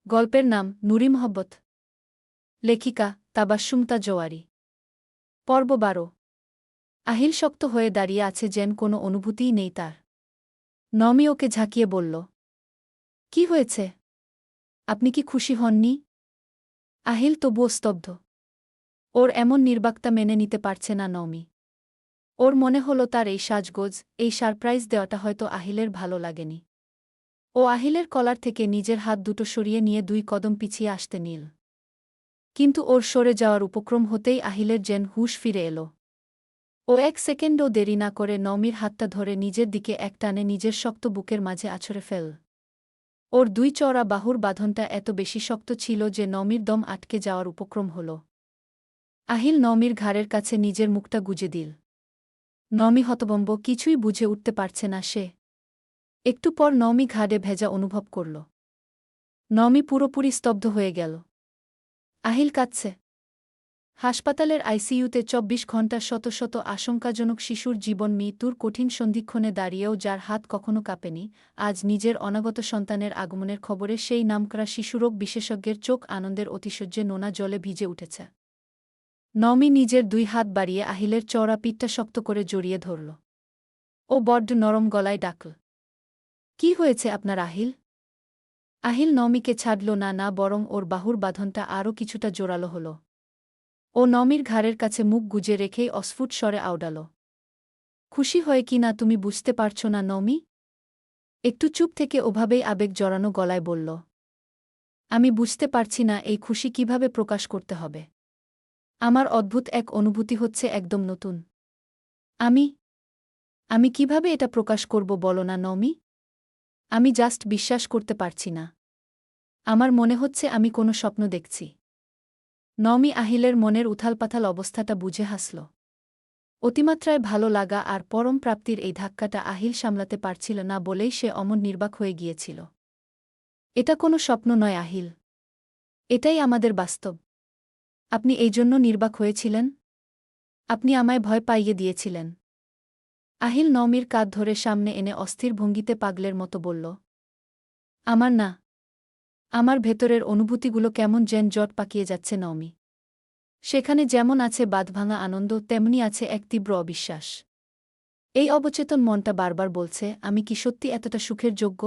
গল্পের নাম নুরি মোহাব্বত। লেখিকা তাবাস্সুমতা জোয়ারি। পর্ব ১২। আহিল শক্ত হয়ে দাঁড়িয়ে আছে, যেন কোনো অনুভূতিই নেই তার। নমি ওকে ঝাঁকিয়ে বলল, কি হয়েছে? আপনি কি খুশি হননি? আহিল তবুও স্তব্ধ। ওর এমন নির্বাকতা মেনে নিতে পারছে না নমি। ওর মনে হল তার এই সাজগোজ, এই সারপ্রাইজ দেওয়াটা হয়তো আহিলের ভালো লাগেনি। ও আহিলের কলার থেকে নিজের হাত দুটো সরিয়ে নিয়ে ২ কদম পিছিয়ে আসতে নিল। কিন্তু ওর সরে যাওয়ার উপক্রম হতেই আহিলের যেন হুঁশ ফিরে এল। ও ১ সেকেন্ডও দেরি না করে নমির হাতটা ধরে নিজের দিকে এক টানে নিজের শক্ত বুকের মাঝে আছড়ে ফেল। ওর ২ চওড়া বাহুর বাঁধনটা এত বেশি শক্ত ছিল যে নমির দম আটকে যাওয়ার উপক্রম হল। আহিল নমির ঘাড়ের কাছে নিজের মুখটা গুজে দিল। নমি হতভম্ব, কিছুই বুঝে উঠতে পারছে না সে। একটু পর নমি ঘাড়ে ভেজা অনুভব করল। নমি পুরোপুরি স্তব্ধ হয়ে গেল। আহিল কাঁদছে। হাসপাতালের আইসিইউতে ২৪ ঘণ্টা শত শত আশঙ্কাজনক শিশুর জীবন মৃত্যুর কঠিন সন্ধিক্ষণে দাঁড়িয়েও যার হাত কখনো কাঁপেনি, আজ নিজের অনাগত সন্তানের আগমনের খবরে সেই নামকরা শিশুরোগ বিশেষজ্ঞের চোখ আনন্দের অতিশয্যে নোনা জলে ভিজে উঠেছে। নমি নিজের ২ হাত বাড়িয়ে আহিলের চওড়া পিঠটা শক্ত করে জড়িয়ে ধরল। ও বড্ড নরম গলায় ডাকল, কি হয়েছে আপনার আহিল? আহিল নমিকে ছাড়ল না, না বরং ওর বাহুর বাঁধনটা আরও কিছুটা জোরালো হল। ও নমির ঘাড়ের কাছে মুখ গুজে রেখেই অস্ফুট স্বরে আওড়াল, খুশি হয়ে কি না তুমি বুঝতে পারছ না নমি? একটু চুপ থেকে ওভাবেই আবেগ জড়ানো গলায় বলল, আমি বুঝতে পারছি না এই খুশি কিভাবে প্রকাশ করতে হবে। আমার অদ্ভুত এক অনুভূতি হচ্ছে, একদম নতুন। আমি আমি কিভাবে এটা প্রকাশ করব বলো না নমি? আমি জাস্ট বিশ্বাস করতে পারছি না। আমার মনে হচ্ছে আমি কোনো স্বপ্ন দেখছি। নমি আহিলের মনের উথালপাথাল অবস্থাটা বুঝে হাসল। অতিমাত্রায় ভালো লাগা আর পরম প্রাপ্তির এই ধাক্কাটা আহিল সামলাতে পারছিল না বলেই সে অমন নির্বাক হয়ে গিয়েছিল। এটা কোনো স্বপ্ন নয় আহিল। এটাই আমাদের বাস্তব। আপনি এই জন্য নির্বাক হয়েছিলেন? আপনি আমায় ভয় পাইয়ে দিয়েছিলেন। আহিল নমির কাঁধ ধরে সামনে এনে অস্থির ভঙ্গিতে পাগলের মতো বলল, আমার না, আমার ভেতরের অনুভূতিগুলো কেমন যেন জট পাকিয়ে যাচ্ছে নমি। সেখানে যেমন আছে বাঁধভাঙা আনন্দ, তেমনি আছে এক তীব্র অবিশ্বাস। এই অবচেতন মনটা বারবার বলছে, আমি কি সত্যি এতটা সুখের যোগ্য?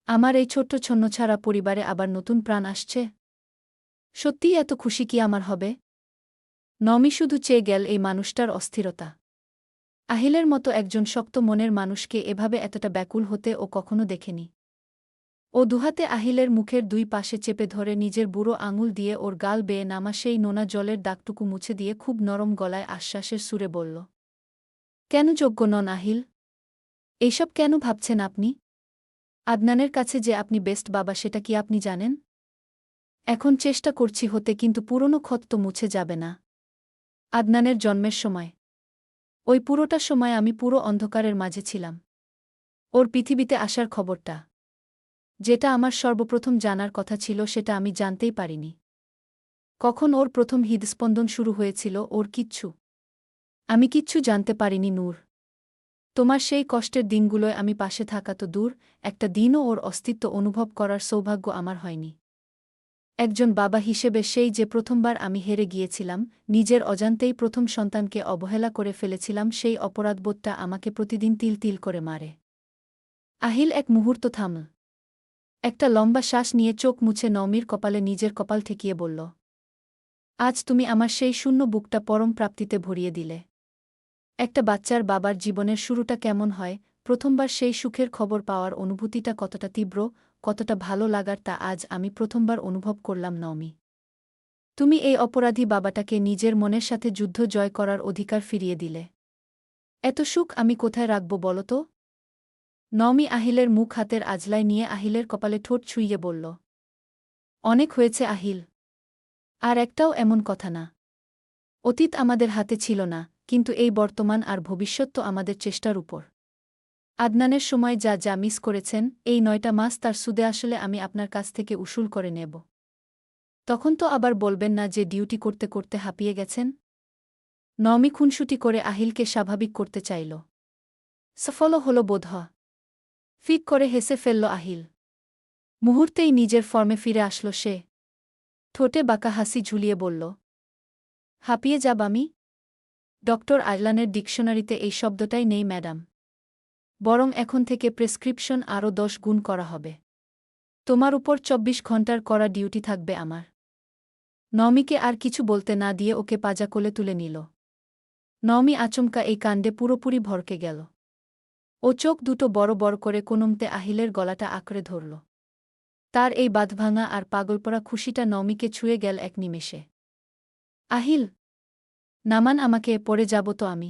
আমার এই ছোট্ট ছন্নছাড়া পরিবারে আবার নতুন প্রাণ আসছে। সত্যিই এত খুশি কি আমার হবে? নমি শুধু চেয়ে গেল এই মানুষটার অস্থিরতা। আহিলের মতো একজন শক্ত মনের মানুষকে এভাবে এতটা ব্যাকুল হতে ও কখনো দেখেনি। ও দুহাতে আহিলের মুখের ২ পাশে চেপে ধরে নিজের বুড়ো আঙুল দিয়ে ওর গাল বেয়ে নামা সেই নোনা জলের দাগটুকু মুছে দিয়ে খুব নরম গলায় আশ্বাসের সুরে বলল, কেন যোগ্য নন আহিল? এইসব কেন ভাবছেন আপনি? আদনানের কাছে যে আপনি বেস্ট বাবা, সেটা কি আপনি জানেন? এখন চেষ্টা করছি হতে, কিন্তু পুরনো ক্ষত তো মুছে যাবে না। আদনানের জন্মের সময়, ওই পুরোটা সময় আমি পুরো অন্ধকারের মাঝে ছিলাম। ওর পৃথিবীতে আসার খবরটা, যেটা আমার সর্বপ্রথম জানার কথা ছিল, সেটা আমি জানতেই পারিনি। কখন ওর প্রথম হৃদস্পন্দন শুরু হয়েছিল, আমি কিচ্ছু জানতে পারিনি নূর। তোমার সেই কষ্টের দিনগুলোয় আমি পাশে থাকা তো দূর, একটা দিনও ওর অস্তিত্ব অনুভব করার সৌভাগ্য আমার হয়নি। একজন বাবা হিসেবে সেই যে প্রথমবার আমি হেরে গিয়েছিলাম, নিজের অজান্তেই প্রথম সন্তানকে অবহেলা করে ফেলেছিলাম, সেই অপরাধবোধটা আমাকে প্রতিদিন তিল তিল করে মারে। আহিল এক মুহূর্ত থামল। একটা লম্বা শ্বাস নিয়ে চোখ মুছে নমির কপালে নিজের কপাল ঠেকিয়ে বলল, আজ তুমি আমার সেই শূন্য বুকটা পরম প্রাপ্তিতে ভরিয়ে দিলে। একটা বাচ্চার বাবার জীবনের শুরুটা কেমন হয়, প্রথমবার সেই সুখের খবর পাওয়ার অনুভূতিটা কতটা তীব্র, কতটা ভালো লাগার, তা আজ আমি প্রথমবার অনুভব করলাম নমি। তুমি এই অপরাধী বাবাটাকে নিজের মনের সাথে যুদ্ধ জয় করার অধিকার ফিরিয়ে দিলে। এত সুখ আমি কোথায় রাখব বলো তো? নমি আহিলের মুখ হাতের আজলায় নিয়ে আহিলের কপালে ঠোঁট ছুঁইয়ে বলল, অনেক হয়েছে আহিল। আর একটাও এমন কথা না। অতীত আমাদের হাতে ছিল না, কিন্তু এই বর্তমান আর ভবিষ্যৎ তো আমাদের চেষ্টার উপর। আদনানের সময় যা যা মিস করেছেন, এই ৯টা মাস তার সুদে আসলে আমি আপনার কাছ থেকে উসুল করে নেব। তখন তো আবার বলবেন না যে ডিউটি করতে করতে হাঁপিয়ে গেছেন। নমি খুনসুটি করে আহিলকে স্বাভাবিক করতে চাইল। সফলও হল বোধহয়। ফিক করে হেসে ফেলল আহিল। মুহূর্তেই নিজের ফর্মে ফিরে আসল সে। ঠোঁটে বাঁকা হাসি ঝুলিয়ে বলল, হাঁপিয়ে যাব আমি? ডক্টর আয়লানের ডিকশনারিতে এই শব্দটাই নেই ম্যাডাম। বরং এখন থেকে প্রেসক্রিপশন আরও 10 গুণ করা হবে। তোমার উপর 24 ঘণ্টার করা ডিউটি থাকবে আমার। নমিকে আর কিছু বলতে না দিয়ে ওকে পাজা কোলে তুলে নিল। নমি আচমকা এই কাণ্ডে পুরোপুরি ভরকে গেল। ও চোখ দুটো বড় বড় করে কোনমতে আহিলের গলাটা আঁকড়ে ধরল। তার এই বাঁধভাঙা আর পাগলপরা খুশিটা নমিকে ছুঁয়ে গেল এক নিমেষে। আহিল, নামান আমাকে, পড়ে যাব তো আমি।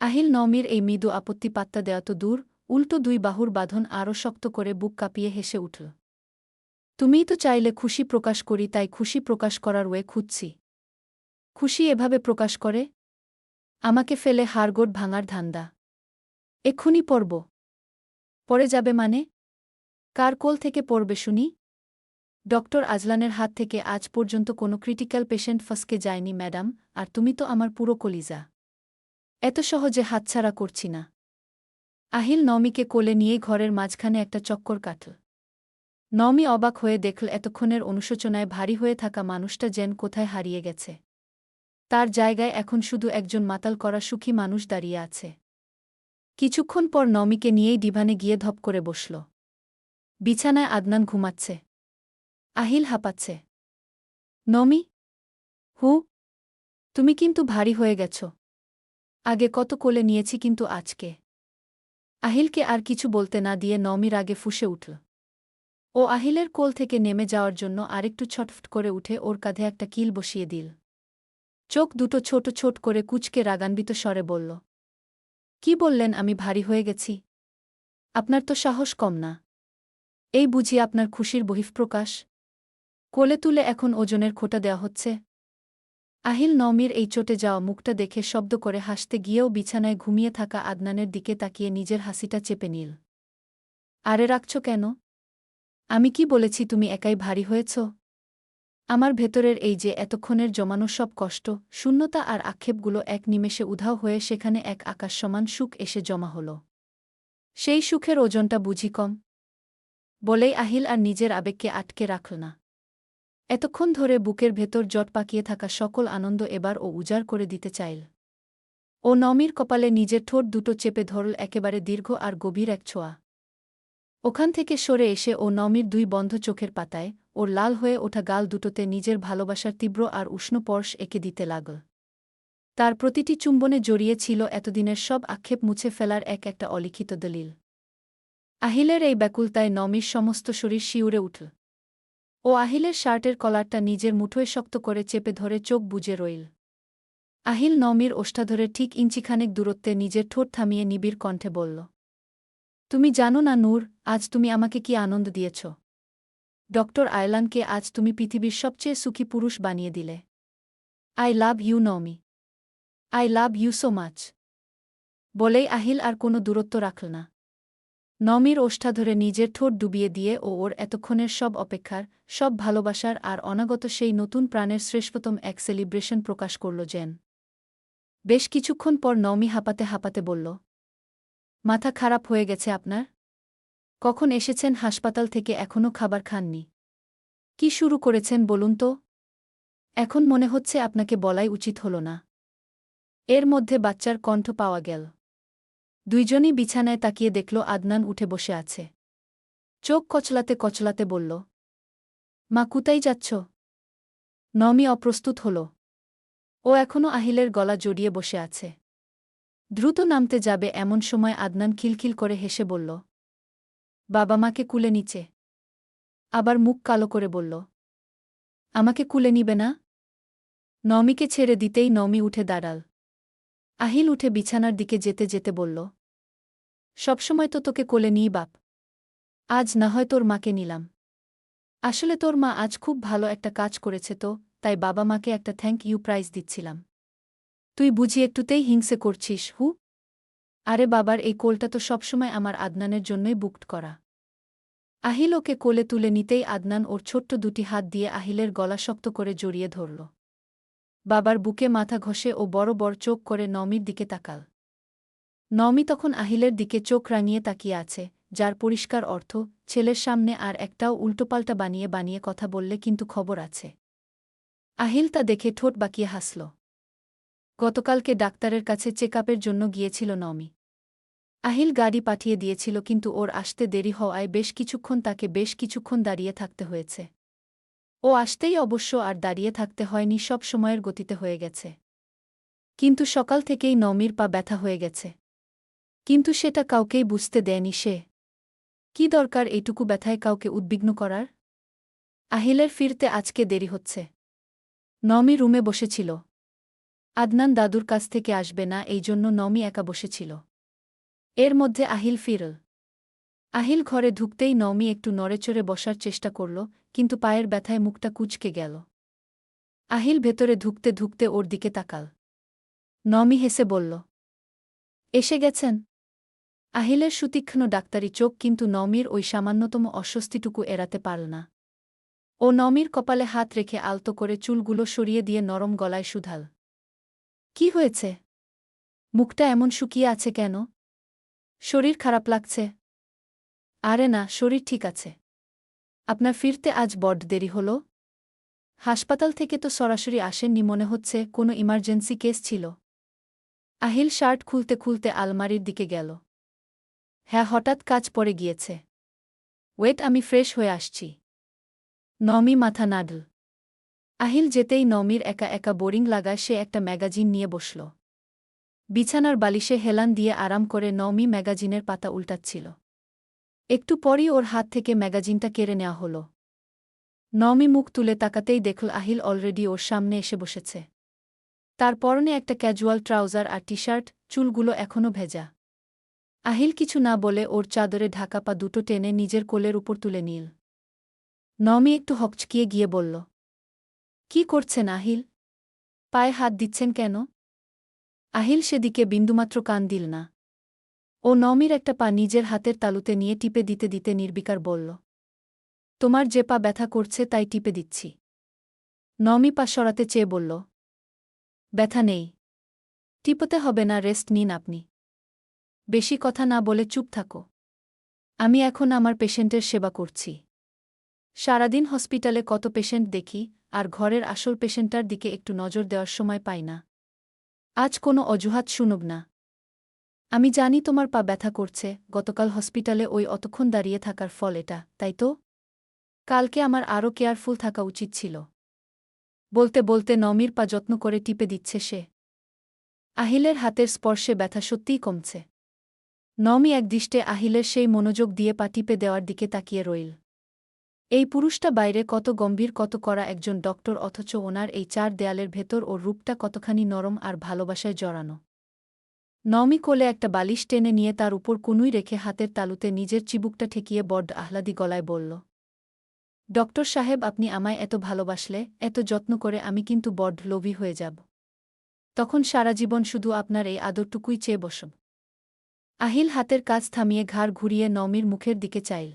আহিল নমির এই মৃদু আপত্তি পাত্তা দেওয়া তো দূর, উল্টো দুই বাহুর বাঁধন আরও শক্ত করে বুক কাঁপিয়ে হেসে উঠল। তুমিই তো চাইলে খুশি প্রকাশ করি, তাই খুশি প্রকাশ করার ওয়ে খুঁজছি। খুশি এভাবে প্রকাশ করে? আমাকে ফেলে হাড়গোড় ভাঙার ধান্দা। এক্ষুনি পড়ব। পড়ে যাবে মানে? কার কোল থেকে পড়বে শুনি? ডক্টর আজলানের হাত থেকে আজ পর্যন্ত কোনো ক্রিটিক্যাল পেশেন্ট ফসকে যায়নি ম্যাডাম, আর তুমি তো আমার পুরো কলিজা। এত সহজে হাতছাড়া করছি না। আহিল নমিকে কোলে নিয়ে ঘরের মাঝখানে একটা চক্কর কাটল। নমি অবাক হয়ে দেখল এতক্ষণের অনুশোচনায় ভারী হয়ে থাকা মানুষটা যেন কোথায় হারিয়ে গেছে। তার জায়গায় এখন শুধু একজন মাতাল করা সুখী মানুষ দাঁড়িয়ে আছে। কিছুক্ষণ পর নমিকে নিয়েই ডিভানে গিয়ে ধপ করে বসল। বিছানায় আদনান ঘুমাচ্ছে। আহিল হাঁপাচ্ছে। নমি? হু? তুমি কিন্তু ভারী হয়ে গেছ। আগে কত কোলে নিয়েছি, কিন্তু আজকে। আহিলকে আর কিছু বলতে না দিয়ে নমি রাগে ফুঁসে উঠল। ও আহিলের কোল থেকে নেমে যাওয়ার জন্য আরেকটু ছটফট করে উঠে ওর কাঁধে একটা কিল বসিয়ে দিল। চোখ দুটো ছোট ছোট করে কুঁচকে রাগান্বিত স্বরে বলল, কি বললেন আমি ভারী হয়ে গেছি? আপনার তো সাহস কম না। এই বুঝি আপনার খুশির বহিঃপ্রকাশ? কোলে তুলে এখন ওজনের খোঁটা দেওয়া হচ্ছে? আহিল নমির এই চটে যাওয়া মুখটা দেখে শব্দ করে হাসতে গিয়েও বিছানায় ঘুমিয়ে থাকা আদনানের দিকে তাকিয়ে নিজের হাসিটা চেপে নিল। আরে রাখছ কেন? আমি কি বলেছি তুমি একাই ভারী হয়েছ? আমার ভেতরের এই যে এতক্ষণের জমানো সব কষ্ট, শূন্যতা আর আক্ষেপগুলো এক নিমেষে উধাও হয়ে সেখানে এক আকাশসমান সুখ এসে জমা হল। সেই সুখের ওজনটা বুঝি কম? বলেই আহিল আর নিজের আবেগকে আটকে রাখল না। এতক্ষণ ধরে বুকের ভেতর জট পাকিয়ে থাকা সকল আনন্দ এবার ও উজাড় করে দিতে চাইল। ও নমির কপালে নিজের ঠোঁট দুটো চেপে ধরল, একেবারে দীর্ঘ আর গভীর এক ছোঁয়া। ওখান থেকে সরে এসে ও নমির দুই বন্ধ চোখের পাতায়, ওর লাল হয়ে ওঠা গাল দুটোতে নিজের ভালোবাসার তীব্র আর উষ্ণ স্পর্শ এঁকে দিতে লাগল। তার প্রতিটি চুম্বনে জড়িয়ে ছিল এতদিনের সব আক্ষেপ মুছে ফেলার এক একটা অলিখিত দলিল। আহিলের এই ব্যাকুলতায় নমির সমস্ত শরীর শিউরে উঠল। ও আহিলের শার্টের কলারটা নিজের মুঠোয় শক্ত করে চেপে ধরে চোখ বুজে রইল। আহিল নমির ওষ্ঠাধরে ঠিক ইঞ্চিখানেক দূরত্বে নিজের ঠোঁট থামিয়ে নিবিড় কণ্ঠে বলল, তুমি জানো না নূর, আজ তুমি আমাকে কি আনন্দ দিয়েছ। ডক্টর আয়লানকে আজ তুমি পৃথিবীর সবচেয়ে সুখী পুরুষ বানিয়ে দিলে। I love you Nomi. I love you so much. বলেই আহিল আর কোনো দূরত্ব রাখল না। নমির ওষ্ঠা ধরে নিজের ঠোঁট ডুবিয়ে দিয়ে ও ওর এতক্ষণের সব অপেক্ষার, সব ভালোবাসার আর অনাগত সেই নতুন প্রাণের শ্রেষ্ঠতম এক সেলিব্রেশন প্রকাশ করল যেন। বেশ কিছুক্ষণ পর নমি হাঁপাতে হাঁপাতে বলল, মাথা খারাপ হয়ে গেছে আপনার? কখন এসেছেন হাসপাতাল থেকে, এখনও খাবার খাননি? কি শুরু করেছেন বলুন তো? এখন মনে হচ্ছে আপনাকে বলাই উচিত হল না। এর মধ্যে বাচ্চার কণ্ঠ পাওয়া গেল। দুইজনই বিছানায় তাকিয়ে দেখল আদনান উঠে বসে আছে। চোখ কচলাতে কচলাতে বলল, মা কোথায় যাচ্ছ? নমি অপ্রস্তুত হল। ও এখনও আহিলের গলা জড়িয়ে বসে আছে। দ্রুত নামতে যাবে এমন সময় আদনান খিলখিল করে হেসে বলল, বাবা মাকে কুলে নিচে। আবার মুখ কালো করে বলল, আমাকে কুলে নিবে না? নমিকে ছেড়ে দিতেই নমি উঠে দাঁড়াল। আহিল উঠে বিছানার দিকে যেতে যেতে বলল, সবসময় তো তোকে কোলে নিই বাপ। আজ না হয় তোর মাকে নিলাম। আসলে তোর মা আজ খুব ভালো একটা কাজ করেছে তো, তাই বাবা মাকে একটা থ্যাংক ইউ প্রাইজ দিচ্ছিলাম। তুই বুঝি একটুতেই হিংসে করছিস? হু? আরে বাবার এই কোলটা তো সবসময় আমার আদনানের জন্যই বুকড করা। আহিল ওকে কোলে তুলে নিতেই আদনান ওর ছোট্ট দুটি হাত দিয়ে আহিলের গলা শক্ত করে জড়িয়ে ধরল। বাবার বুকে মাথা ঘষে ও বড় বড় চোখ করে নমির দিকে তাকাল। নমি তখন আহিলের দিকে চোখ রাঙিয়ে তাকিয়ে আছে, যার পরিষ্কার অর্থ ছেলের সামনে আর একটাও উল্টোপাল্টা বানিয়ে বানিয়ে কথা বললে কিন্তু খবর আছে। আহিল তা দেখে ঠোঁট বাঁকিয়ে হাসল। গতকালকে ডাক্তারের কাছে চেকআপের জন্য গিয়েছিল নমি। আহিল গাড়ি পাঠিয়ে দিয়েছিল কিন্তু ওর আসতে দেরি হওয়ায় বেশ কিছুক্ষণ দাঁড়িয়ে থাকতে হয়েছে। ও আসতেই অবশ্য আর দাঁড়িয়ে থাকতে হয়নি, সব সময়ের গতিতে হয়ে গেছে। কিন্তু সকাল থেকেই নমির পা ব্যথা হয়ে গেছে। কিন্তু সেটা কাউকেই বুঝতে দেয়নি সে। কি দরকার এইটুকু ব্যথায় কাউকে উদ্বিগ্ন করার? আহিলের ফিরতে আজকে দেরি হচ্ছে। নমি রুমে বসেছিল। আদনান দাদুর কাছ থেকে আসবে না, এই জন্য নমি একা বসেছিল। এর মধ্যে আহিল ফিরল। আহিল ঘরে ঢুকতেই নমি একটু নড়েচড়ে বসার চেষ্টা করল, কিন্তু পায়ের ব্যথায় মুখটা কুঁচকে গেল। আহিল ভেতরে ঢুকতে ঢুকতে ওর দিকে তাকাল। নমি হেসে বলল, এসে গেছেন। আহিলের সুতীক্ষ্ণ ডাক্তারি চোখ কিন্তু নমির ওই সামান্যতম অস্বস্তিটুকু এড়াতে পারল না। ও নমির কপালে হাত রেখে আলতো করে চুলগুলো সরিয়ে দিয়ে নরম গলায় শুধাল, কি হয়েছে? মুখটা এমন শুকিয়ে আছে কেন? শরীর খারাপ লাগছে? আরে না, শরীর ঠিক আছে। আপনার ফিরতে আজ বড্ড দেরি হল। হাসপাতাল থেকে তো সরাসরি আসেননি মনে হচ্ছে, কোনো ইমার্জেন্সি কেস ছিল? আহিল শার্ট খুলতে খুলতে আলমারির দিকে গেল। হ্যাঁ, হঠাৎ কাজ পড়ে গিয়েছে। ওয়েট, আমি ফ্রেশ হয়ে আসছি। নমি মাথা নাড়ল। আহিল যেতেই নমির একা একা বোরিং লাগায় সে একটা ম্যাগাজিন নিয়ে বসল। বিছানার বালিশে হেলান দিয়ে আরাম করে নমি ম্যাগাজিনের পাতা উল্টাচ্ছিল। একটু পরই ওর হাত থেকে ম্যাগাজিনটা কেড়ে নেওয়া হল। নমি মুখ তুলে তাকাতেই দেখল আহিল অলরেডি ওর সামনে এসে বসেছে। তার পরনে একটা ক্যাজুয়াল ট্রাউজার আর টি শার্ট, চুলগুলো এখনও ভেজা। আহিল কিছু না বলে ওর চাদরে ঢাকা পা দুটো টেনে নিজের কোলের উপর তুলে নিল। নমি একটু হকচকিয়ে গিয়ে বলল, কি করছেন আহিল? পায়ে হাত দিচ্ছেন কেন? আহিল সেদিকে বিন্দুমাত্র কান দিল না। ও নমির একটা পা নিজের হাতের তালুতে নিয়ে টিপে দিতে দিতে নির্বিকার বলল, তোমার যে পা ব্যথা করছে তাই টিপে দিচ্ছি। নমি পা সরাতে চেয়ে বলল, ব্যথা নেই। টিপতে হবে না, রেস্ট নিন আপনি। বেশি কথা না বলে চুপ থাকো। আমি এখন আমার পেশেন্টের সেবা করছি। সারাদিন হসপিটালে কত পেশেন্ট দেখি, আর ঘরের আসল পেশেন্টটার দিকে একটু নজর দেওয়ার সময় পাই না। আজ কোনো অজুহাত শুনব না। আমি জানি তোমার পা ব্যথা করছে, গতকাল হসপিটালে ওই অতক্ষণ দাঁড়িয়ে থাকার ফল এটা, তাই তো? কালকে আমার আরও কেয়ারফুল থাকা উচিত ছিল। বলতে বলতে নমির পা যত্ন করে টিপে দিচ্ছে সে। আহিলের হাতের স্পর্শে ব্যথা সত্যিই কমছে। নমি একদৃষ্টে আহিলের সেই মনোযোগ দিয়ে পা টিপে দেওয়ার দিকে তাকিয়ে রইল। এই পুরুষটা বাইরে কত গম্ভীর, কত কড়া একজন ডক্টর, অথচ ওনার এই চার দেয়ালের ভেতর ওর রূপটা কতখানি নরম আর ভালোবাসায় জড়ানো। নমি কোলে একটা বালিশ টেনে নিয়ে তার উপর কনুই রেখে হাতের তালুতে নিজের চিবুকটা ঠেকিয়ে বড্ড আহ্লাদি গলায় বলল, ডক্টর সাহেব, আপনি আমায় এত ভালোবাসলে, এত যত্ন করে, আমি কিন্তু বড্ড লোভী হয়ে যাব। তখন সারা জীবন শুধু আপনার এই আদরটুকুই চেয়ে বসব। আহিল হাতের কাজ থামিয়ে ঘাড় ঘুরিয়ে নমির মুখের দিকে চাইল।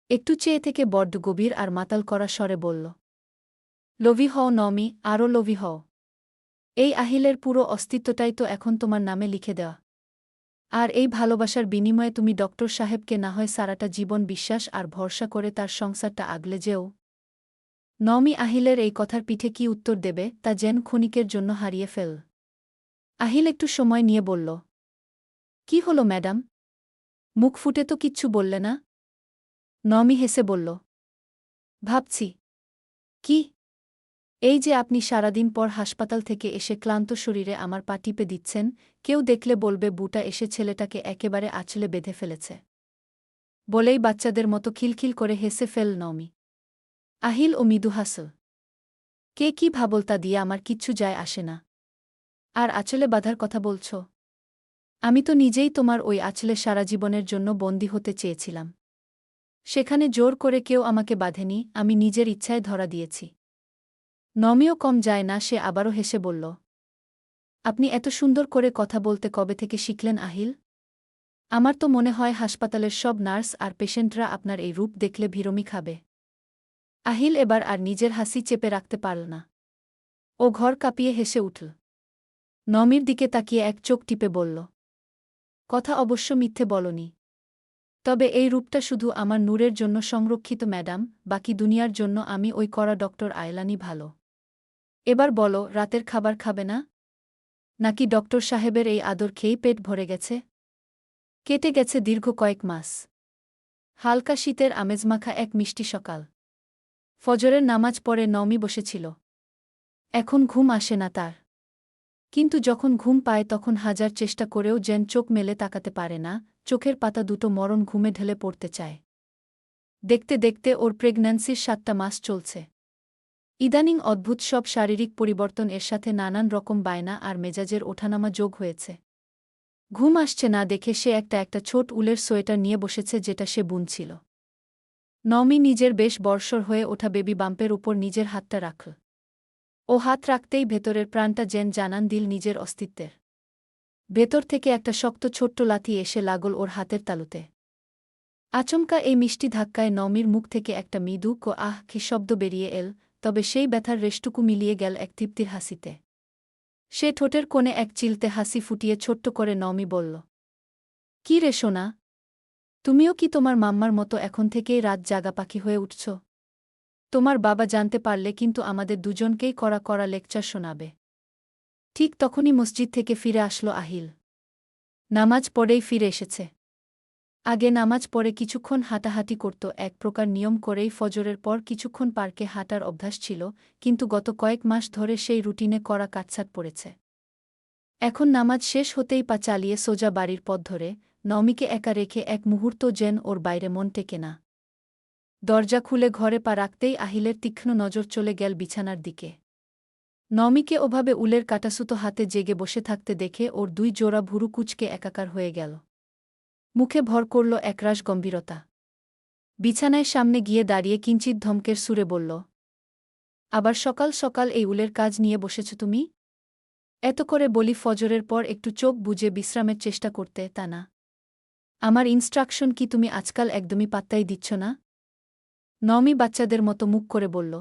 একটু চেয়ে থেকে বড্ড গভীর আর মাতাল করা স্বরে বলল, লোভী হও নমি, আরও লোভী হও। এই আহিলের পুরো অস্তিত্বটাই তো এখন তোমার নামে লিখে দেওয়া। আর এই ভালোবাসার বিনিময়ে তুমি ডক্টর সাহেবকে না হয় সারাটা জীবন বিশ্বাস আর ভরসা করে তার সংসারটা আগলে যেও। নমি আহিলের এই কথার পিঠে কি উত্তর দেবে তা যেন ক্ষণিকের জন্য হারিয়ে ফেল। আহিল একটু সময় নিয়ে বলল, কি হলো ম্যাডাম? মুখ ফুটে তো কিচ্ছু বললে না। নমি হেসে বলল, ভাবছি। কি? এই যে আপনি সারাদিন পর হাসপাতাল থেকে এসে ক্লান্ত শরীরে আমার পা টিপে দিচ্ছেন, কেউ দেখলে বলবে বুটা এসে ছেলেটাকে একেবারে আঁচলে বেঁধে ফেলেছে। বলেই বাচ্চাদের মতো খিলখিল করে হেসে ফেল নমি। আহিল ও মৃদু হাসল। কে কি ভাবল তা দিয়ে আমার কিচ্ছু যায় আসে না। আর আঁচলে বাঁধার কথা বলছ? আমি তো নিজেই তোমার ওই আঁচলে সারা জীবনের জন্য বন্দী হতে চেয়েছিলাম। সেখানে জোর করে কেউ আমাকে বাঁধেনি, আমি নিজের ইচ্ছায় ধরা দিয়েছি। নমিও কম যায় না, সে আবারও হেসে বলল, আপনি এত সুন্দর করে কথা বলতে কবে থেকে শিখলেন আহিল? আমার তো মনে হয় হাসপাতালের সব নার্স আর পেশেন্টরা আপনার এই রূপ দেখলে ভিরমি খাবে। আহিল এবার আর নিজের হাসি চেপে রাখতে পারল না। ও ঘর কাঁপিয়ে হেসে উঠল। নমির দিকে তাকিয়ে এক চোখ টিপে বলল, কথা অবশ্য মিথ্যে বলনি। তবে এই রূপটা শুধু আমার নূরের জন্য সংরক্ষিত ম্যাডাম, বাকি দুনিয়ার জন্য আমি ওই কড়া ডক্টর আয়লানই ভালো। এবার বলো, রাতের খাবার খাবে না? নাকি ডক্টর সাহেবের এই আদর খেয়েই পেট ভরে গেছে? কেটে গেছে দীর্ঘ কয়েক মাস। হালকা শীতের আমেজমাখা এক মিষ্টি সকাল। ফজরের নামাজ পড়ে নওমি বসেছিল। এখন ঘুম আসে না তার। কিন্তু যখন ঘুম পায় তখন হাজার চেষ্টা করেও যেন চোখ মেলে তাকাতে পারে না, চোখের পাতা দুটো মরণ ঘুমে ঢেলে পড়তে চায়। দেখতে দেখতে ওর প্রেগন্যান্সির 7টা মাস চলছে। ইদানিং অদ্ভুত সব শারীরিক পরিবর্তন, এর সাথে নানান রকম বায়না আর মেজাজের ওঠানামা যোগ হয়েছে। ঘুম আসছে না দেখে সে একটা ছোট উলের সোয়েটার নিয়ে বসেছে, যেটা সে বুনছিল। নওমি নিজের বেশ বর্ষর হয়ে ওঠা বেবি বাম্পের উপর নিজের হাতটা রাখল। ও হাত রাখতেই ভেতরের প্রাণটা যেন জানান দিল নিজের অস্তিত্বের। ভেতর থেকে একটা শক্ত ছোট্ট লাথি এসে লাগল ওর হাতের তালুতে। আচমকা এই মিষ্টি ধাক্কায় নওমির মুখ থেকে একটা মৃদু কো আহ কি শব্দ বেরিয়ে এল, তবে সেই ব্যথার রেশটুকু মিলিয়ে গেল এক তৃপ্তির হাসিতে। সে ঠোঁটের কোণে এক চিলতে হাসি ফুটিয়ে ছোট্ট করে নওমি বলল, কি রে সোনা, তুমিও কি তোমার মাম্মার মতো এখন থেকেই রাত জাগা পাখি হয়ে উঠছ? তোমার বাবা জানতে পারলে কিন্তু আমাদের দুজনকেই কড়া কড়া লেকচার শোনাবে। ঠিক তখনই মসজিদ থেকে ফিরে আসলো আহিল। নামাজ পড়েই ফিরে এসেছে। আগে নামাজ পড়ে কিছুক্ষণ হাঁটাহাঁটি করত, এক প্রকার নিয়ম করেই। ফজরের পর কিছুক্ষণ পার্কে হাঁটার অভ্যাস ছিল, কিন্তু গত কয়েক মাস ধরে সেই রুটিনে কড়া কাটছাঁট পড়েছে। এখন নামাজ শেষ হতেই পা চালিয়ে সোজা বাড়ির পথ ধরে, নওমিকে একা রেখে এক মুহূর্ত যেন ওর বাইরে মন টেকে না। দরজা খুলে ঘরে পা রাখতেই আহিলের তীক্ষ্ণ নজর চলে গেল বিছানার দিকে। নওমিকে ওভাবে উলের কাটাসুতো হাতে জেগে বসে থাকতে দেখে ওর 2 জোড়া ভুরু কুঁচকে একাকার হয়ে গেল। মুখে ভর করল একরাশ গম্ভীরতা। বিছানায় সামনে গিয়ে দাঁড়িয়ে কিঞ্চিত ধমকের সুরে বলল, আবার সকাল সকাল এই উলের কাজ নিয়ে বসেছ তুমি? এত করে বলি ফজরের পর একটু চোখ বুজে বিশ্রামের চেষ্টা করতে, তা না। আমার ইনস্ট্রাকশন কি তুমি আজকাল একদমই পাত্তাই দিচ্ছ না? নওমি বাচ্চাদের মতো মুখ করে বলল,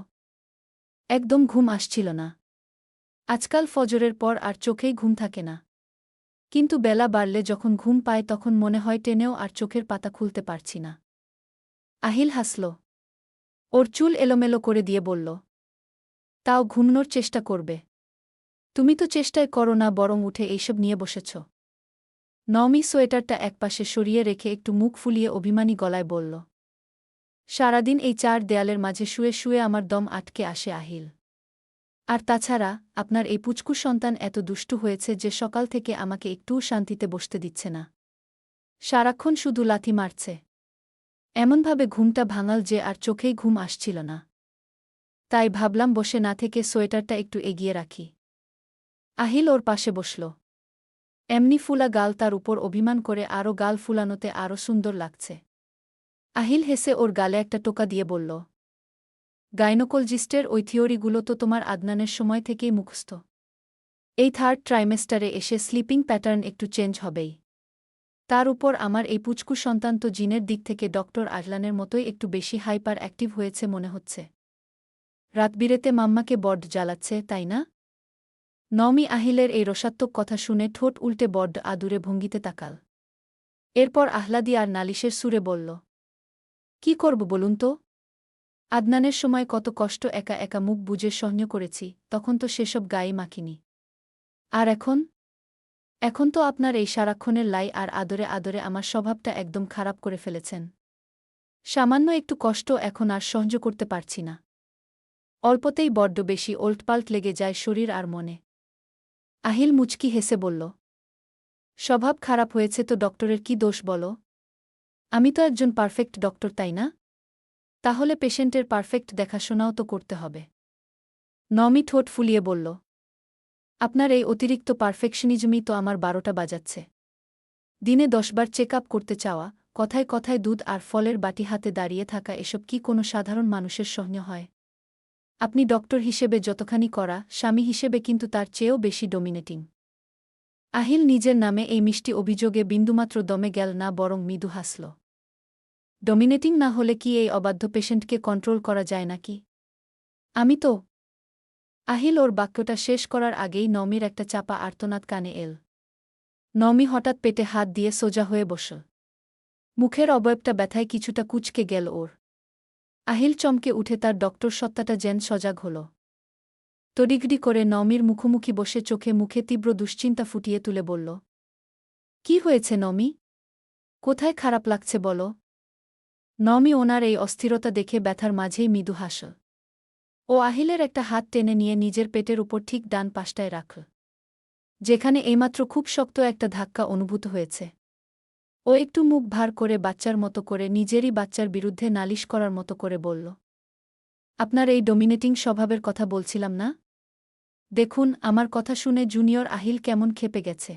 একদম ঘুম আসছিল না। আজকাল ফজরের পর আর চোখেই ঘুম থাকে না। কিন্তু বেলা বাড়লে যখন ঘুম পায় তখন মনে হয় টেনেও আর চোখের পাতা খুলতে পারছি না। আহিল হাসল। ওর চুল এলোমেলো করে দিয়ে বলল, তাও ঘুমনোর চেষ্টা করবে? তুমি তো চেষ্টাই করো না, বরং উঠে এইসব নিয়ে বসেছ। নওমি সোয়েটারটা একপাশে সরিয়ে রেখে একটু মুখ ফুলিয়ে অভিমানী গলায় বলল, সারাদিন এই 4 দেয়ালের মাঝে শুয়ে শুয়ে আমার দম আটকে আসে আহিল। আর তাছাড়া আপনার এই পুচকু সন্তান এত দুষ্টু হয়েছে যে সকাল থেকে আমাকে একটুও শান্তিতে বসতে দিচ্ছে না। সারাক্ষণ শুধু লাথি মারছে। এমনভাবে ঘুমটা ভাঙাল যে আর চোখেই ঘুম আসছিল না। তাই ভাবলাম বসে না থেকে সোয়েটারটা একটু এগিয়ে রাখি। আহিল ওর পাশে বসল। এমনি ফুলা গাল তার উপর অভিমান করে আরও গাল ফুলানোতে আরও সুন্দর লাগছে। আহিল হেসে ওর গালে একটা টোকা দিয়ে বলল, গাইনোকোলজিস্টের ওই থিওরিগুলো তো তোমার আদনানের সময় থেকেই মুখস্থ। এই 3rd ট্রাইমেস্টারে এসে স্লিপিং প্যাটার্ন একটু চেঞ্জ হবেই। তার উপর আমার এই পুচকু সন্তান তো জিনের দিক থেকে ডক্টর আজলানের মতোই একটু বেশি হাইপার অ্যাক্টিভ হয়েছে মনে হচ্ছে। রাতবিরেতে মাম্মাকে বড্ড জ্বালাচ্ছে, তাই না? নওমি আহিলের এই রসাত্মক কথা শুনে ঠোঁট উল্টে বড্ড আদুরে ভঙ্গিতে তাকাল। এরপর আহ্লাদি আর নালিশের সুরে বলল, কি করব বলুন তো? আদনানের সময় কত কষ্ট একা একা মুখ বুজে সহ্য করেছি, তখন তো সেসব গায়ে মাখিনি। আর এখন তো আপনার এই সারাক্ষণের লাই আর আদরে আদরে আমার স্বভাবটা একদম খারাপ করে ফেলেছেন। সামান্য একটু কষ্ট এখন আর সহ্য করতে পারছি না। অল্পতেই বড্ড বেশি ওল্টপাল্ট লেগে যায় শরীর আর মনে। আহিল মুচকি হেসে বলল, স্বভাব খারাপ হয়েছে তো ডক্টরের কি দোষ বলো? আমি তো একজন পারফেক্ট ডক্টর, তাই না? তাহলে পেশেন্টের পারফেক্ট দেখাশোনাও তো করতে হবে। নওমি ঠোঁট ফুলিয়ে বলল, আপনার এই অতিরিক্ত পারফেকশনিজমই তো আমার 12টা বাজাচ্ছে। দিনে 10 বার চেক আপ করতে চাওয়া, কথায় কথায় দুধ আর ফলের বাটি হাতে দাঁড়িয়ে থাকা, এসব কি কোনো সাধারণ মানুষের সহ্য হয়? আপনি ডক্টর হিসেবে যতখানি করা, স্বামী হিসেবে কিন্তু তার চেয়েও বেশি ডমিনেটিং। আহিল নিজের নামে এই মিষ্টি অভিযোগে বিন্দুমাত্র দমে গেল না, বরং মৃদু হাসল। ডমিনেটিং না হলে কি এই অবাধ্য পেশেন্টকে কন্ট্রোল করা যায় নাকি? আমি তো। আহিল ওর বাক্যটা শেষ করার আগেই নওমির একটা চাপা আর্তনাদ কানে এল। নওমি হঠাৎ পেটে হাত দিয়ে সোজা হয়ে বসল। মুখের অবয়বটা ব্যথায় কিছুটা কুঁচকে গেল ওর। আহিল চমকে উঠে তার ডক্টর সত্তাটা যেন সজাগ হল। তড়িঘড়ি করে নমির মুখোমুখি বসে চোখে মুখে তীব্র দুশ্চিন্তা ফুটিয়ে তুলে বলল, কি হয়েছে নমি? কোথায় খারাপ লাগছে বলো? নমি ওনার এই অস্থিরতা দেখে ব্যথার মাঝেই মৃদু হাসল। ও আহিলের একটা হাত টেনে নিয়ে নিজের পেটের উপর ঠিক ডান পাশটায় রাখল, যেখানে এইমাত্র খুব শক্ত একটা ধাক্কা অনুভূত হয়েছে। ও একটু মুখ ভার করে বাচ্চার মতো করে নিজেরই বাচ্চার বিরুদ্ধে নালিশ করার মতো করে বলল, আপনার এই ডমিনেটিং স্বভাবের কথা বলছিলাম না? দেখুন, আমার কথা শুনে জুনিয়র আহিল কেমন ক্ষেপে গেছে।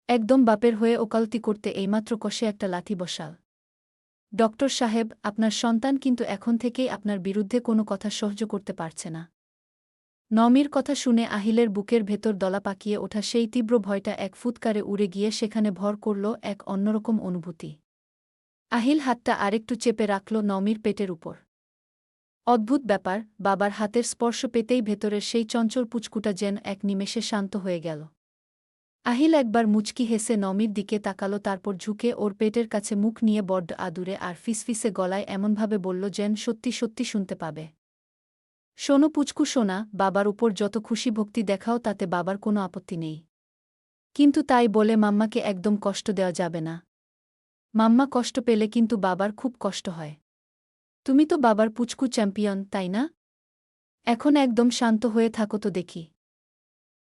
একদম বাপের হয়ে ওকালতি করতে এইমাত্র কষে একটা লাথি বসাল। ডক্টর সাহেব, আপনার সন্তান কিন্তু এখন থেকেই আপনার বিরুদ্ধে কোনো কথা সহ্য করতে পারছে না। নমির কথা শুনে আহিলের বুকের ভেতর দলা পাকিয়ে ওঠা সেই তীব্র ভয়টা এক ফুৎকারে উড়ে গিয়ে সেখানে ভর করল এক অন্যরকম অনুভূতি। আহিল হাতটা আরেকটু চেপে রাখল নমির পেটের উপর। অদ্ভুত ব্যাপার, বাবার হাতের স্পর্শ পেতেই ভেতরের সেই চঞ্চল পুচকুটা যেন এক নিমেষে শান্ত হয়ে গেল। আহিল একবার মুচকি হেসে নমির দিকে তাকালো, তারপর ঝুঁকে ওর পেটের কাছে মুখ নিয়ে বড্ড আদুরে আর ফিসফিসে গলায় এমনভাবে বলল যেন সত্যি সত্যি শুনতে পাবে, শোনো পুচকু সোনা, বাবার উপর যত খুশি ভক্তি দেখাও তাতে বাবার কোনো আপত্তি নেই। কিন্তু তাই বলে মাম্মাকে একদম কষ্ট দেওয়া যাবে না। মাম্মা কষ্ট পেলে কিন্তু বাবার খুব কষ্ট হয়। তুমি তো বাবার পুচকু চ্যাম্পিয়ন, তাই না? এখন একদম শান্ত হয়ে থাকো তো দেখি।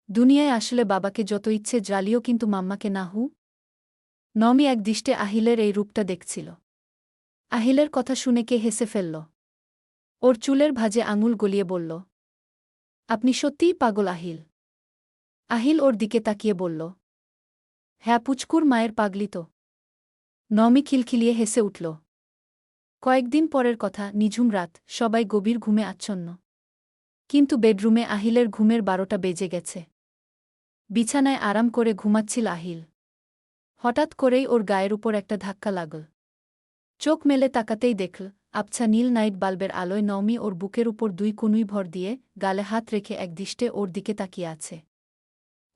দুনিয়ায় আসলে বাবাকে যত ইচ্ছে জ্বালিও, কিন্তু মাম্মাকে না হু। নমি একদৃষ্টে আহিলের এই রূপটা দেখছিল। আহিলের কথা শুনে কে হেসে ফেলল। ওর চুলের ভাঁজে আঙুল গলিয়ে বলল, আপনি সত্যিই পাগল আহিল। আহিল ওর দিকে তাকিয়ে বলল, হ্যাঁ, পুচকুর মায়ের পাগলি তো। নমি খিলখিলিয়ে হেসে উঠল। কয়েকদিন পরের কথা, নিঝুম রাত, সবাই গভীর ঘুমে আচ্ছন্ন। কিন্তু বেডরুমে আহিলের ঘুমের 12টা বেজে গেছে। বিছানায় আরাম করে ঘুমাচ্ছিল আহিল। হঠাৎ করেই ওর গায়ের উপর একটা ধাক্কা লাগল। চোখ মেলে তাকাতেই দেখল, আবছা নীল নাইট বাল্বের আলোয় নমি ওর বুকের উপর 2 কনুই ভর দিয়ে গালে হাত রেখে একদৃষ্টে ওর দিকে তাকিয়ে আছে।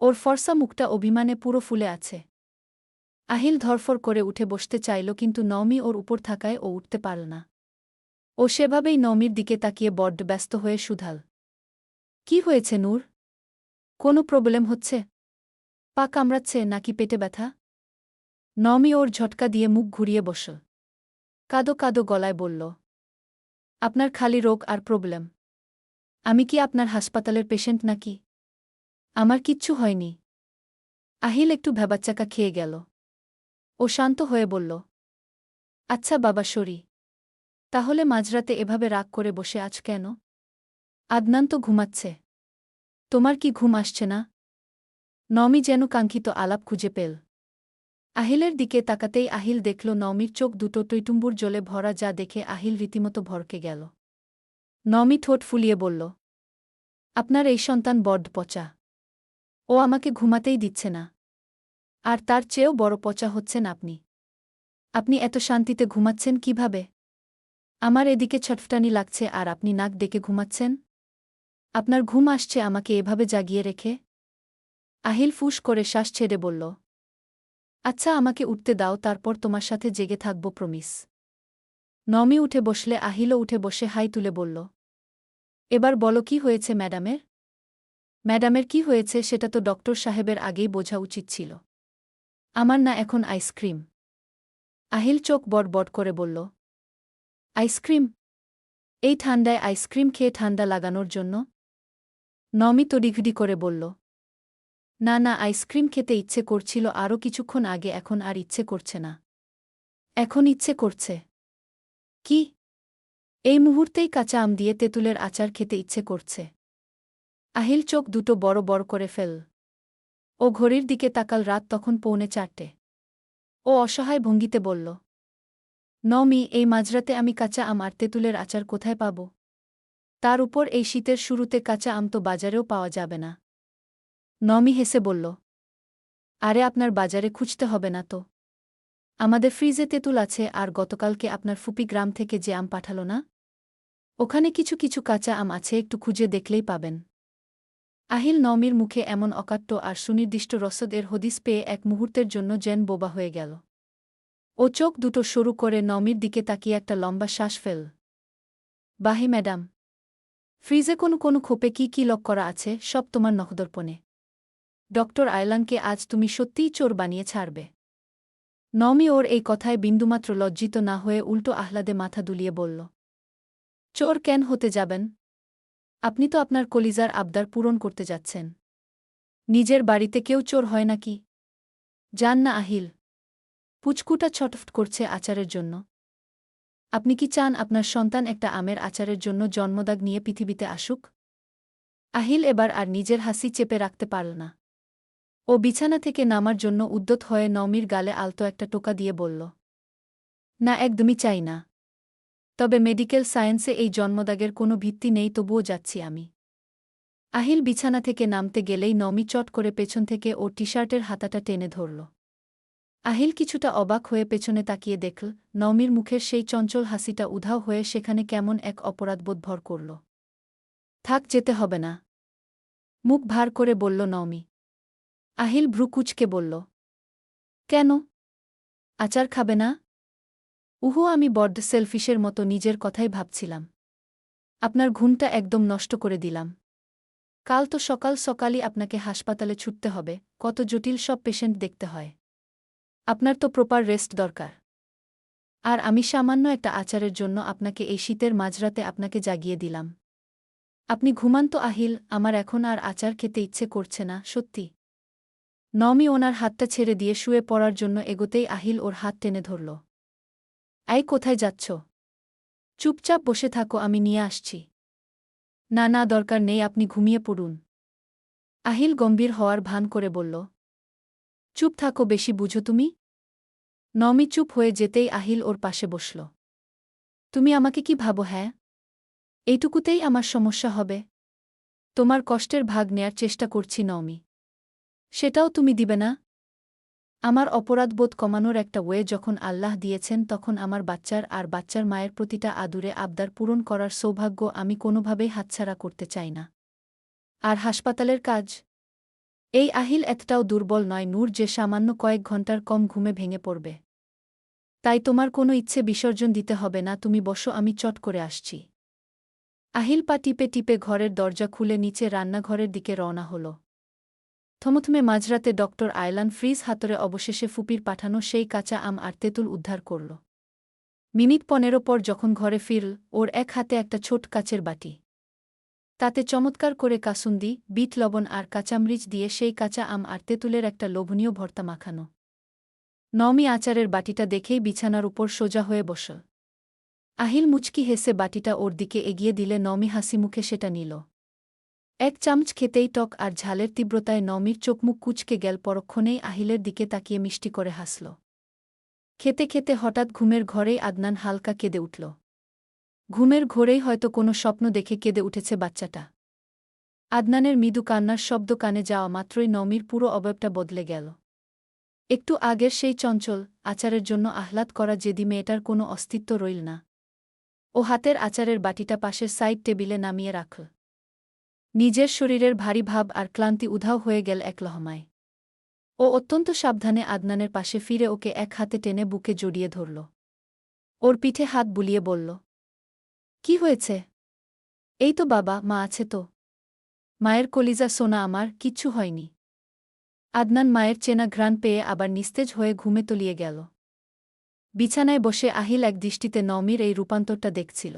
ওর ফর্সা মুখটা অভিমানে পুরো ফুলে আছে। আহিল ধরফর করে উঠে বসতে চাইল, কিন্তু নমি ওর উপর থাকায় ও উঠতে পারল না। ও সেভাবেই নমির দিকে তাকিয়ে বড্ড ব্যস্ত হয়ে শুধাল, কি হয়েছে নূর? কোনো প্রবলেম হচ্ছে? পা কামড়াচ্ছে নাকি পেটে ব্যথা? নমি ওর ঝটকা দিয়ে মুখ ঘুরিয়ে বসল। কাদো কাদো গলায় বলল, আপনার খালি রোগ আর প্রবলেম। আমি কি আপনার হাসপাতালের পেশেন্ট নাকি? আমার কিচ্ছু হয়নি। আহিল একটু ভ্যাবাচ্চাকা খেয়ে গেল। ও শান্ত হয়ে বলল, আচ্ছা বাবা সরি। তাহলে মাঝরাতে এভাবে রাগ করে বসে আছ কেন? আদনান তো ঘুমাচ্ছে। তোমার কি ঘুম আসছে না? নমি যেন কাঙ্ক্ষিত আলাপ খুঁজে পেল। আহিলের দিকে তাকাতেই আহিল দেখল নমির চোখ দুটো টইটুম্বুর জলে ভরা, যা দেখে আহিল রীতিমতো ভরকে গেল। নমি ঠোঁট ফুলিয়ে বলল, আপনার এই সন্তান বড্ড পচা। ও আমাকে ঘুমাতেই দিচ্ছে না। আর তার চেয়েও বড় পচা হচ্ছেন আপনি। আপনি এত শান্তিতে ঘুমাচ্ছেন কিভাবে? আমার এদিকে ছটফটানি লাগছে আর আপনি নাক ডেকে ঘুমাচ্ছেন। আপনার ঘুম আসছে আমাকে এভাবে জাগিয়ে রেখে? আহিল ফুস করে শ্বাস ছেড়ে বলল, আচ্ছা আমাকে উঠতে দাও, তারপর তোমার সাথে জেগে থাকব প্রমিস। নমি উঠে বসলে আহিলও উঠে বসে হাই তুলে বলল, এবার বলো কি হয়েছে ম্যাডামের? ম্যাডামের কি হয়েছে সেটা তো ডক্টর সাহেবের আগেই বোঝা উচিত ছিল। আমার না এখন আইসক্রিম। আহিল চোখ বড় বড় করে বলল, আইসক্রিম? এই ঠান্ডায় আইসক্রিম খেয়ে ঠান্ডা লাগানোর জন্য? নমি তড়িঘড়ি করে বলল, না না, আইসক্রিম খেতে ইচ্ছে করছিল আরও কিছুক্ষণ আগে, এখন আর ইচ্ছে করছে না। এখন ইচ্ছে করছে। কি? এই মুহূর্তেই কাঁচা আম দিয়ে তেঁতুলের আচার খেতে ইচ্ছে করছে। আহিল চোখ দুটো বড় বড় করে ফেল। ও ঘড়ির দিকে তাকাল, রাত তখন 3:45। ও অসহায় ভঙ্গিতে বলল, নমি, এই মাঝরাতে আমি কাঁচা আম আর তেঁতুলের আচার কোথায় পাব? তার উপর এই শীতের শুরুতে কাঁচা আম তো বাজারেও পাওয়া যাবে না। নমি হেসে বলল, আরে আপনার বাজারে খুঁজতে হবে না তো। আমাদের ফ্রিজে তেঁতুল আছে, আর গতকালকে আপনার ফুপি গ্রাম থেকে যে আম পাঠালো না, ওখানে কিছু কিছু কাঁচা আম আছে, একটু খুঁজে দেখলেই পাবেন। আহিল নমির মুখে এমন অকাট্য আর সুনির্দিষ্ট রসদ এর হদিস পেয়ে এক মুহূর্তের জন্য যেন বোবা হয়ে গেল। ও ও চোখ দুটো সরু করে নমির দিকে তাকিয়ে একটা লম্বা শ্বাস ফেল। বাহে ম্যাডাম, ফ্রিজে কোনো খোপে কি লক করা আছে সব তোমার নখদর্পণে। ডক্টর আয়লানকে আজ তুমি সত্যিই চোর বানিয়ে ছাড়বে। নমি ওর এই কথায় বিন্দুমাত্র লজ্জিত না হয়ে উল্টো আহ্লাদে মাথা দুলিয়ে বলল, চোর কেন হতে যাবেন? আপনি তো আপনার কলিজার আবদার পূরণ করতে যাচ্ছেন। নিজের বাড়িতে কেউ চোর হয় নাকি? যান না আহিল। পুচকুটা ছটফট করছে আচারের জন্য। আপনি কি চান আপনার সন্তান একটা আমের আচারের জন্য জন্মদাগ নিয়ে পৃথিবীতে আসুক? আহিল এবার আর নিজের হাসি চেপে রাখতে পারল না। ও বিছানা থেকে নামার জন্য উদ্যত হয়ে নমির গালে আলতো একটা টোকা দিয়ে বলল, না একদমই চাই না। তবে মেডিকেল সায়েন্সে এই জন্মদাগের কোনো ভিত্তি নেই, তবুও যাচ্ছি আমি। আহিল বিছানা থেকে নামতে গেলেই নমি চট করে পেছন থেকে ওর টি-শার্টের হাতাটা টেনে ধরল। আহিল কিছুটা অবাক হয়ে পেছনে তাকিয়ে দেখল নমির মুখের সেই চঞ্চল হাসিটা উধাও হয়ে সেখানে কেমন এক অপরাধবোধ ভর করল। থাক, যেতে হবে না, মুখ ভার করে বলল নমি। আহিল ভ্রু কুঁচকে বলল, কেন? আচার খাবে না? উহু, আমি বড্ড সেলফিশের মতো নিজের কথাই ভাবছিলাম। আপনার ঘুমটা একদম নষ্ট করে দিলাম। কাল তো সকাল সকালই আপনাকে হাসপাতালে ছুটতে হবে, কত জটিল সব পেশেন্ট দেখতে হয়। আপনার তো প্রপার রেস্ট দরকার। আর আমি সামান্য একটা আচারের জন্য আপনাকে এই শীতের মাঝরাতে আপনাকে জাগিয়ে দিলাম। আপনি ঘুমান তো আহিল, আমার এখন আর আচার খেতে ইচ্ছে করছে না, সত্যি। নমি ওনার হাতটা ছেড়ে দিয়ে শুয়ে পড়ার জন্য এগোতেই আহিল ওর হাত টেনে ধরল। এই, কোথায় যাচ্ছ? চুপচাপ বসে থাকো, আমি নিয়ে আসছি। না, দরকার নেই, আপনি ঘুমিয়ে পড়ুন। আহিল গম্ভীর হওয়ার ভান করে বলল। চুপ থাকো, বেশি বুঝো তুমি। নমি চুপ হয়ে যেতেই আহিল ওর পাশে বসল। তুমি আমাকে কি ভাবো? হ্যাঁ, এইটুকুতেই আমার সমস্যা হবে? তোমার কষ্টের ভাগ নেয়ার চেষ্টা করছি নমি। সেটাও তুমি দিবে না? আমার অপরাধবোধ কমানোর একটা ওয়ে যখন আল্লাহ দিয়েছেন, তখন আমার বাচ্চার আর বাচ্চার মায়ের প্রতিটা আদুরে আবদার পূরণ করার সৌভাগ্য আমি কোনোভাবেই হাতছাড়া করতে চাই না। আর হাসপাতালের কাজ? এই আহিল এতটাও দুর্বল নয় নূর যে সামান্য কয়েক ঘন্টার কম ঘুমে ভেঙে পড়বে। তাই তোমার কোনো ইচ্ছে বিসর্জন দিতে হবে না, তুমি বসো, আমি চট করে আসছি। আহিল পা টিপে টিপে ঘরের দরজা খুলে নিচে রান্নাঘরের দিকে রওনা হল। থমথমে মাঝরাতে ডক্টর আয়লান ফ্রিজ হাতরে অবশেষে ফুপির পাঠানো সেই কাঁচা আম আর তেঁতুল উদ্ধার করল। মিনিট 15 পর যখন ঘরে ফিরল, ওর এক হাতে একটা ছোট কাচের বাটি। তাতে চমৎকার করে কাসুন্দি, বিট লবণ আর কাঁচামরিচ দিয়ে সেই কাঁচা আম আর তেঁতুলের একটা লোভনীয় ভর্তা মাখানো। নমি আচারের বাটিটা দেখেই বিছানার উপর সোজা হয়ে বসল। আহিল মুচকি হেসে বাটিটা ওর দিকে এগিয়ে দিলে নমি হাসিমুখে সেটা নিল। এক চামচ খেতেই টক আর ঝালের তীব্রতায় নমির চোখমুখ কুঁচকে গেল, পরক্ষণেই আহিলের দিকে তাকিয়ে মিষ্টি করে হাসল। খেতে খেতে হঠাৎ ঘুমের ঘরেই আদনান হালকা কেঁদে উঠল। ঘুমের ঘোরেই হয়তো কোনো স্বপ্ন দেখে কেঁদে উঠেছে বাচ্চাটা। আদনানের মৃদু কান্নার শব্দ কানে যাওয়া মাত্রই নমির পুরো অবয়বটা বদলে গেল। একটু আগের সেই চঞ্চল, আচারের জন্য আহ্লাদ করা জেদি মেয়েটার কোনো অস্তিত্ব রইল না। ও হাতের আচারের বাটিটা পাশের সাইড টেবিলে নামিয়ে রাখল। নিজের শরীরের ভারী ভাব আর ক্লান্তি উধাও হয়ে গেল এক লহমায়। ও অত্যন্ত সাবধানে আদনানের পাশে ফিরে ওকে এক হাতে টেনে বুকে জড়িয়ে ধরল। ওর পিঠে হাত বুলিয়ে বলল, কি হয়েছে? এই তো বাবা, মা আছে তো। মায়ের কলিজা সোনা আমার, কিচ্ছু হয়নি। আদনান মায়ের চেনা ঘ্রাণ পেয়ে আবার নিস্তেজ হয়ে ঘুমে তলিয়ে গেল। বিছানায় বসে আহিল এক দৃষ্টিতে নমির এই রূপান্তরটা দেখছিল।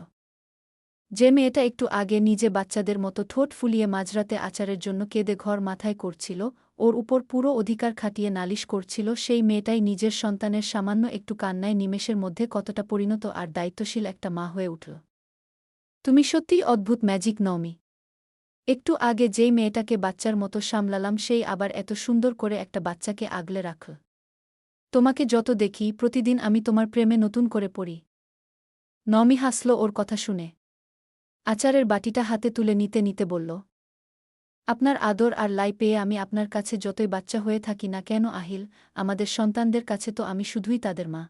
যে মেয়েটা একটু আগে নিজে বাচ্চাদের মতো ঠোঁট ফুলিয়ে মাঝরাতে আচারের জন্য কেঁদে ঘর মাথায় করছিল, ওর উপর পুরো অধিকার খাটিয়ে নালিশ করছিল, সেই মেয়েটাই নিজের সন্তানের সামান্য একটু কান্নায় নিমেষের মধ্যে কতটা পরিণত আর দায়িত্বশীল একটা মা হয়ে উঠল। তুমি সত্যিই অদ্ভুত ম্যাজিক নমি। একটু আগে যেই মেয়েটাকে বাচ্চার মতো সামলালাম, সেই আবার এত সুন্দর করে একটা বাচ্চাকে আগলে রাখল। তোমাকে যত দেখি প্রতিদিন আমি তোমার প্রেমে নতুন করে পড়ি। নমি হাসল ওর কথা শুনে। আচারের বাটিটা হাতে তুলে নিতে নিতে বলল, আপনার আদর আর লাই পেয়ে আমি আপনার কাছে যতই বাচ্চা হয়ে থাকি না কেন আহিল, আমাদের সন্তানদের কাছে তো আমি শুধুই তাদের মা।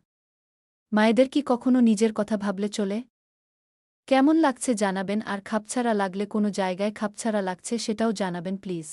মায়েদের কি কখনো নিজের কথা ভাবলে চলে? কেমন লাগছে জানাবেন, আর খাপছাড়া লাগলে কোনো জায়গায় খাপছাড়া লাগছে সেটাও জানাবেন প্লিজ।